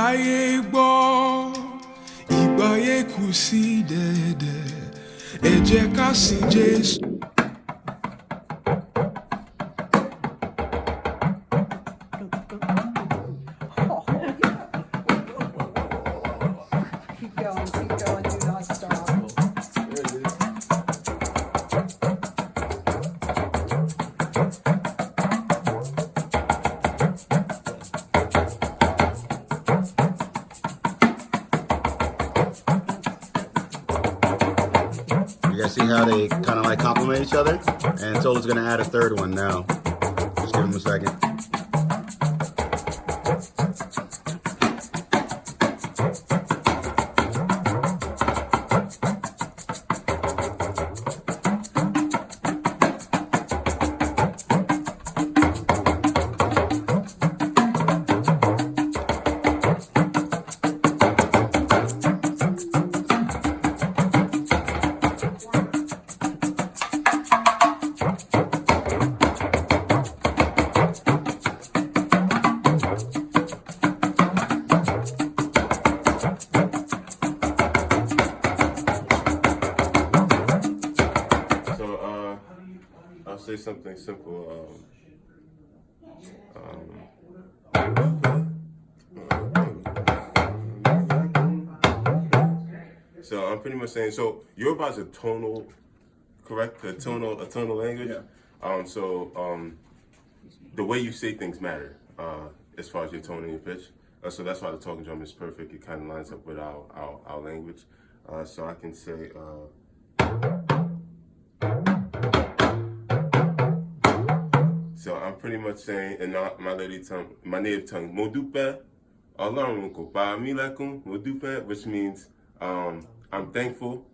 káyé gbọ́ ìgbáyé kù sí dẹ̀dẹ̀ ẹ jẹ́ ká sìn Jésù. Keep going, do not stop. You guys see how they kind of like complement each other? And Tolu's gonna add a third one now. Just give him a second. I'll say something simple. So I'm pretty much saying, so Yoruba is a tonal, correct? A tonal language. Yeah. The way you say things matter as far as your tone and your pitch. So that's why the talking drum is perfect. It kind of lines up with our language. So I can say. So I'm pretty much saying in my native tongue, Mo dúpẹ́, Ọlọ́run kò pa mí lẹ́kún, Mo dúpẹ́, which means I'm thankful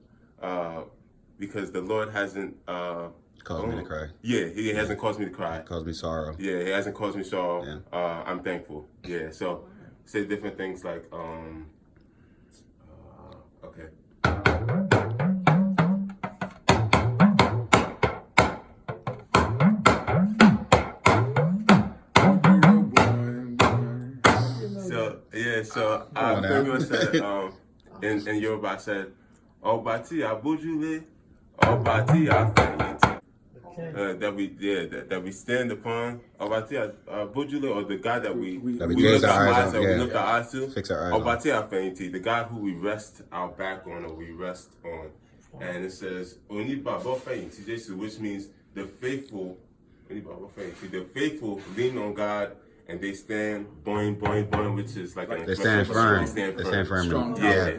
because the Lord hasn't Caused me to cry. Yeah, He hasn't caused me to cry. Caused me sorrow. Yeah, He hasn't caused me sorrow. Yeah. I'm thankful. Yeah, so say different things like okay. So I pretty much said in Yoruba I said Ọba tí a bójúlé, Ọba tí a fẹ̀yìntì. That we stand upon, Ọba tí a bójúlé, or the God that we lift our eyes on, we lift our eyes to. Fix our eyes Ọba tí a fẹ̀yìntì, the God who we rest our back on, or we rest on. And it says Oníbàbọ̀ fẹ̀yìntì Jésù, which means the faithful lean on God. And they stand, boing, which is like They stand firm. They stand firm. They stand firm. Strong. Yeah.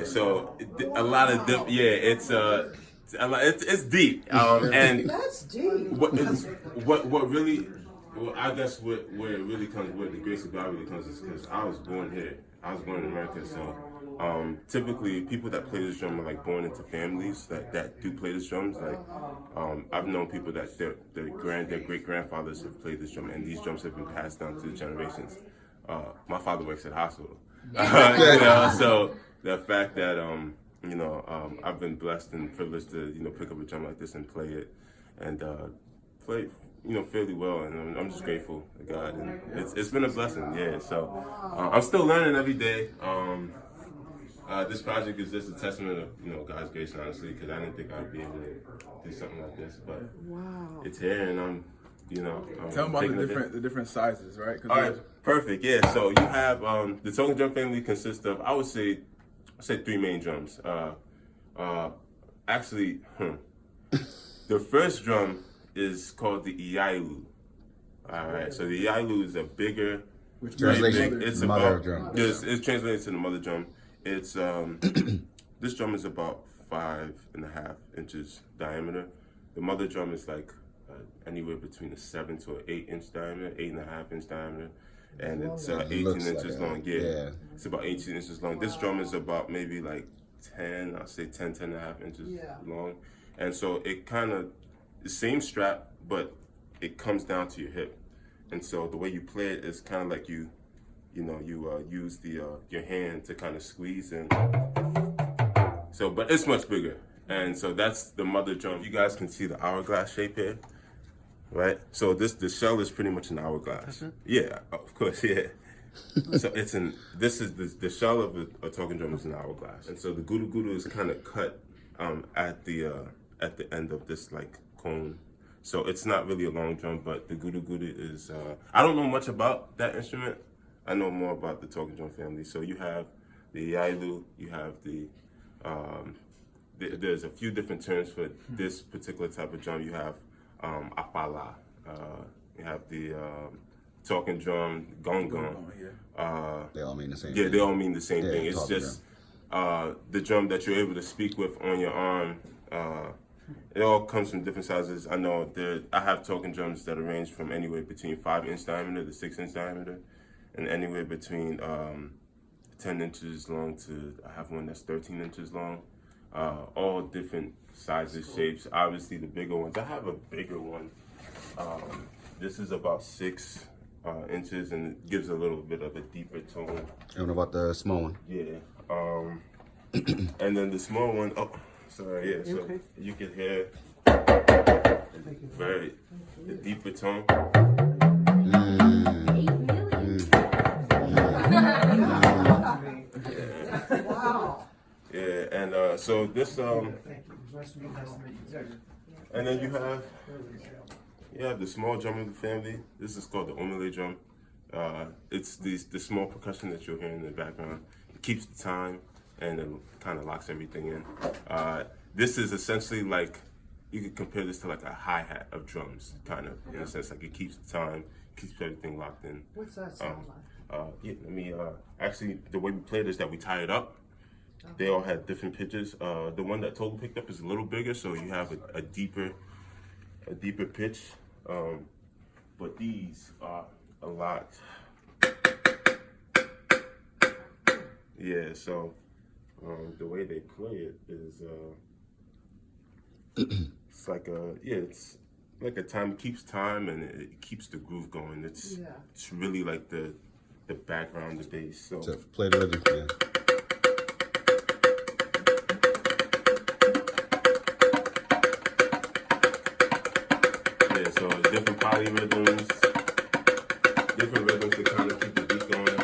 So a lot of it's deep. And That's deep. What really, I guess where it really comes, where the grace of God really comes, is because I was born here. I was born in America, so typically people that play this drum are like born into families that do play this drums. Like I've known people that their great grandfathers have played this drum, and these drums have been passed down through generations. My father works at a hospital, so the fact that I've been blessed and privileged to pick up a drum like this and play it, and play fairly well, and I'm just grateful to God, and it's been a blessing. Yeah, so I'm still learning every day. This project is just a testament of God's grace, honestly, because I didn't think I'd be able to do something like this, but it's here, and I'm Tell them about the different sizes, right? All right, perfect. Yeah, so you have the talking drum family consists of, I would say three main drums. The first drum is called the Iailu. All right, so the Iailu is a bigger, Which translation, it's mother about, drum. It's translated to the mother drum. It's this drum is about 5.5 inches diameter. The mother drum is like anywhere between a 7 to an 8-inch diameter, 8.5-inch diameter, and it's 18 inches long. Yeah, it's about 18 inches long. This drum is about maybe like 10, I'll say 10 and a half inches long, and so it kind of the same strap, but it comes down to your hip, and so the way you play it is kind of like you use your hand to kind of squeeze in. So, but it's much bigger, and so that's the mother drum. You guys can see the hourglass shape here, right? So the shell is pretty much an hourglass. Yeah, of course, yeah. So this is the shell of a talking drum is an hourglass, and so the gudu is kind of cut at the end of this like cone. So it's not really a long drum, but the gudu is. I don't know much about that instrument. I know more about the talking drum family. So you have the yailu, you have there's a few different terms for this particular type of drum. You have apala, you have the talking drum, gong. They all mean the same Yeah, thing. they all mean the same Yeah, thing. It's just the drum that you're able to speak with on your arm. It all comes from different sizes. I know I have talking drums that range from anywhere between 5-inch diameter to 6-inch diameter, and anywhere between 10 inches long to, I have one that's 13 inches long. All different sizes, shapes. Obviously the bigger ones. I have a bigger one. This is about 6 inches, and it gives a little bit of a deeper tone. And what about the small one? Yeah. And then the small one, sorry, yeah, so you can hear the deeper tone. Wow. Yeah, and so this, and then you have the small drum of the family. This is called the omele drum. It's the small percussion that you'll hear in the background. It keeps the time and it kind of locks everything in. This is essentially like, you could compare this to like a hi-hat of drums, kind of, in a sense. Like it keeps the time, keeps everything locked in. What's that sound like? Yeah, let me, actually, the way we played is that we tie it up. They all had different pitches. The one that Total picked up is a little bigger, so you have a deeper pitch. But these are a lot. Yeah, so the way they play it is it's like it's like a time, keeps time, and it keeps the groove going. It's really like the background, the bass. So Play the rhythm. Yeah. So different polyrhythms, different rhythms to kind of keep the beat going.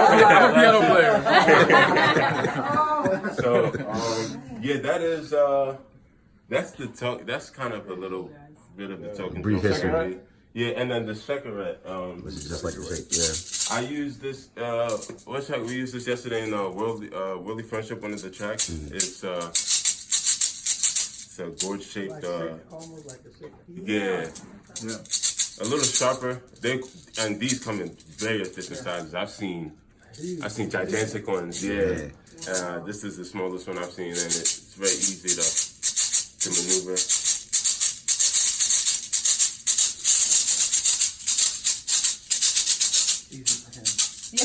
I'm a piano player. So that's the talk. That's kind of a little bit of the talking Brief drum history. family. Yeah, and then the shekaret. Which is just like the shape. Yeah. I used this. What track? We used this yesterday in Worldly Friendship, one of the tracks. It's a gourd shaped. Almost like a sick. Yeah. A little sharper. And these come in various different sizes. I've seen gigantic ones. Yeah. This is the smallest one I've seen, and it's very easy to maneuver.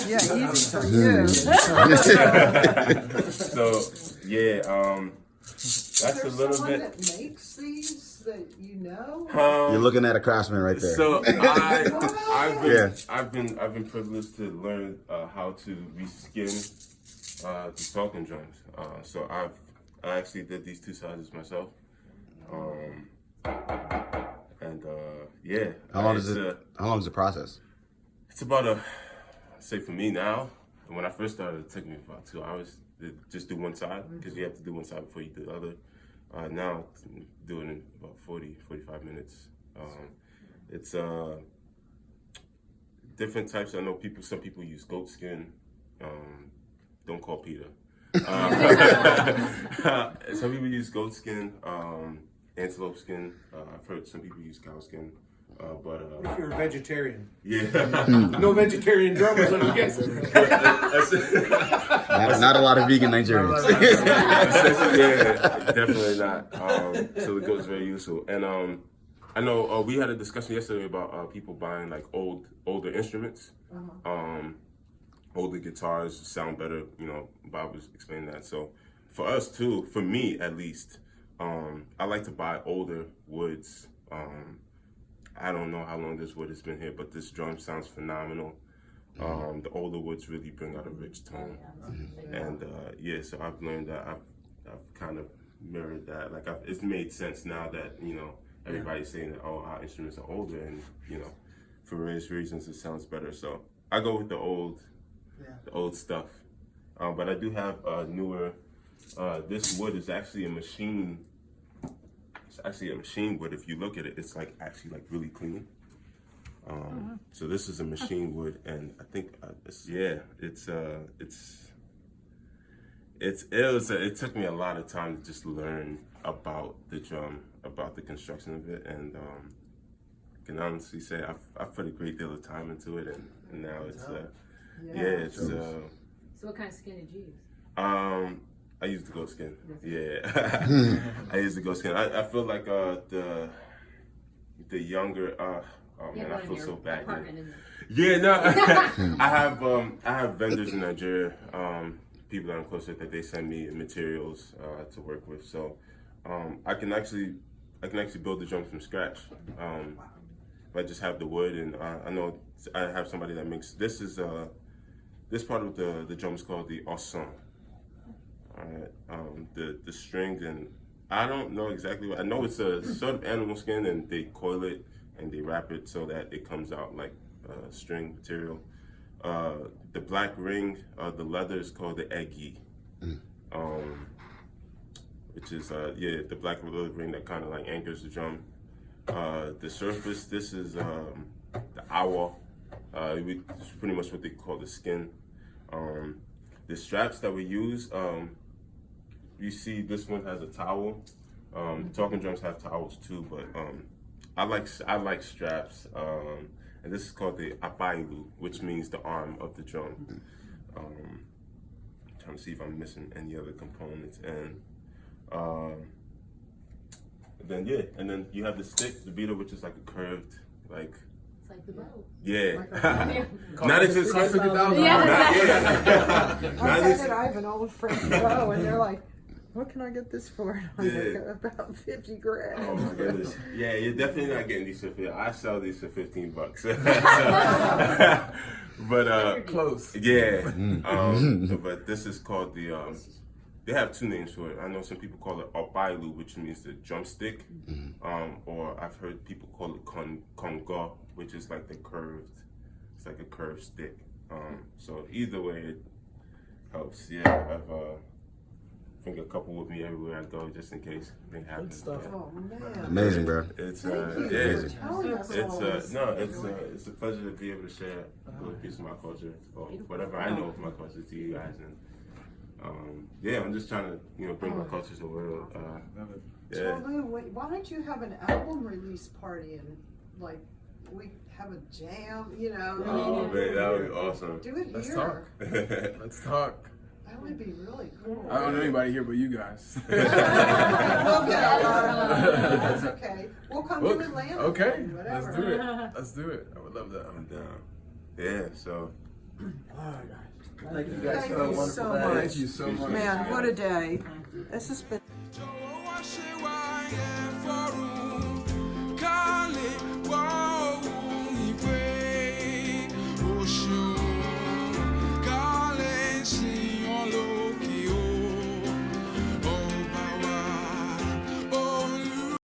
Yeah, easy for you. So yeah, that's a little someone bit. that makes these that you know? You're looking at a craftsman right there. So I've been privileged to learn how to reskin the talking drums. So I actually did these 2 sizes myself. How long is the process? It's about say for me now, when I first started, it took me about 2 hours to just do one side, because you have to do one side before you do the other. Now, doing it in about 45 minutes. It's different types. I know some people use goat skin. Don't call Peter. Some people use goat skin, antelope skin. I've heard some people use cow skin. But if you're a vegetarian. Yeah. No vegetarian drummers, I'm guessing. Not a lot of vegan Nigerians. Yeah, definitely not. So it goes very useful. And I know we had a discussion yesterday about people buying like older instruments. Older guitars sound better. You know, Bob was explaining that. So for us too, for me at least, I like to buy older woods. I don't know how long this wood has been here, but this drum sounds phenomenal. The older woods really bring out a rich tone, and so I've learned that I've kind of mirrored that. Like it's made sense now that everybody's saying that our instruments are older, and for various reasons it sounds better. So I go with the old stuff. But I do have newer. This wood is actually a machine. It's actually a machine wood. If you look at it, it's actually really clean. So this is a machine wood, and I think it took me a lot of time to just learn about the drum, about the construction of it, and I can honestly say I've put a great deal of time into it, and now it's So what kind of skin did you use? I use the goat skin. Yeah, I use the goat skin. I feel like the younger. Oh man, I feel so bad. Yeah, no. I have vendors in Nigeria, people that I'm close with, that they send me materials to work with. So I can actually build the drum from scratch. I just have the wood, and I know I have somebody that makes this. Is this part of the drum is called the Osun. The strings, and I don't know exactly what. I know it's a sort of animal skin, and they coil it and they wrap it so that it comes out like string material. The black ring, the leather is called the eggy, which is the black leather ring that kind of anchors the drum. The surface, this is the awa. It's pretty much what they call the skin. The straps that we use, you see this one has a towel. Talking drums have towels too, but I like straps. And this is called the apailu, which means the arm of the drum. Trying to see if I'm missing any other components, and then you have the stick, the beater, which is like a curved, It's like the bow. yeah. Not exactly. I have an old friend bow, and they're like, what can I get this for? I'm like, about 50 grand. Oh my goodness. Yeah, you're definitely not getting these for 50. I sell these for $15. But Close. yeah. But this is called the they have two names for it. I know some people call it opailu, which means the drumstick. Or I've heard people call it kongo, which is like the curved, it's like a curved stick. So either way it helps. Yeah, I've bring a couple with me everywhere I go, just in case anything happens. stuff. Oh, man. Amazing, bro. It's Thank you amazing. for telling us all this. it's a pleasure to be able to share a little piece of my culture, or whatever I know of my culture, to you guys. And I'm just trying to bring my culture to the world. So Lou, why don't you have an album release party and we have a jam, Oh man, that would be awesome. Do it Let's here. talk. Let's talk. That would be really cool. I don't know anybody here but you guys. We'll get a lot of That's okay. We'll come to Atlanta. Okay, Whatever. let's do it. Let's do it. I would love that. I'm down. Yeah, so. Thank you guys Thank for a you wonderful so day. much. Thank you so much. Man, what a day. This has been. Jọ̀wọ́ wá ṣe wá